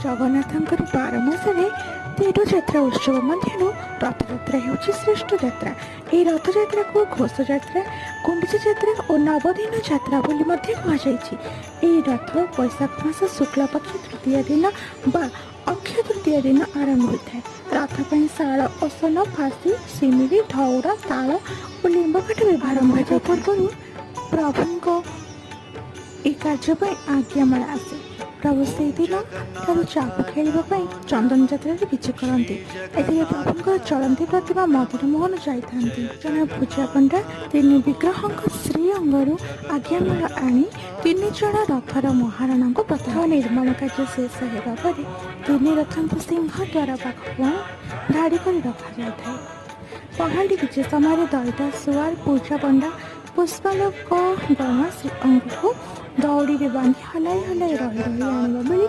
ଜଗନ୍ନାଥଙ୍କର 12 ମାସରେ 13 ଯାତ୍ରା ଉତ୍ସବ ମଧ୍ୟରୁ ରଥଯାତ୍ରା ହେଉଛି ଶ୍ରେଷ୍ଠ ଯାତ୍ରା। ଏହି ରଥଯାତ୍ରାକୁ ଘୋଷଯାତ୍ରା, ଗୁଣ୍ଡିଚା ଯାତ୍ରା ଓ ନବଦିନ ଯାତ୍ରା ବୋଲି ମଧ୍ୟ କୁହାଯାଇଛି। ଏହି ରଥ ବୈଶାଖ ମାସ ଶୁକ୍ଳପକ୍ଷ ତୃତୀୟା ଦିନ ବା ଅକ୍ଷୟ ତୃତୀୟା ଦିନ ଆରମ୍ଭ ହୋଇଥାଏ। ରଥ ପାଇଁ ଶାଳ, ଅସନ, ଫାଶୀ, ଶିମିଳି, ଧଉରା, ତାଳ ଓ ଲିମ୍ବ କାଠ ବ୍ୟବହାର କରାଯାଏ। ପୂର୍ବରୁ ପ୍ରଭୁଙ୍କ ଏହି କାର୍ଯ୍ୟ ପାଇଁ ଆଜ୍ଞାମାଳ ଆସେ। ପ୍ରଭୁ ସେହିଦିନ ଠାରୁ ଚାପ ଖେଳିବା ପାଇଁ ଚନ୍ଦନ ଯାତ୍ରାରେ ବିଜେ କରନ୍ତି। ଏଥିରେ ପ୍ରଭୁଙ୍କର ଚଳନ୍ତି ପ୍ରତିମା ମଦନ ମୋହନ ଯାଇଥାନ୍ତି। ଜଣେ ପୂଜା ପଣ୍ଡା 3 ବିଗ୍ରହଙ୍କ ଶ୍ରୀ ଅଙ୍ଗରୁ ଆଜ୍ଞାମାଳ ଆଣି 3 ଜଣ ରଥର ମହାରଣାଙ୍କୁ ପ୍ରଥମ ନିର୍ମାଣ କାର୍ଯ୍ୟ ଶେଷ ହେବା ପରେ 3 ରଥଙ୍କୁ ସିଂହ ଦ୍ୱାର ପାଖକୁ ଆଣି ଧାଡ଼ି କରି ରଖାଯାଇଥାଏ। ପହାଡ଼ି ବିଜେ ସମୟରେ ଦଇତା, ସୁଆର, ପୂଜା ପଣ୍ଡା, ପୁଷ୍ପାଲୋକ ଗଣ ଶ୍ରୀ ଅଙ୍ଗକୁ ଦଉଡ଼ିରେ ବାନ୍ଧି ହଲାଇ ହଲାଇ ରହି ଆଣିବା ବେଳେ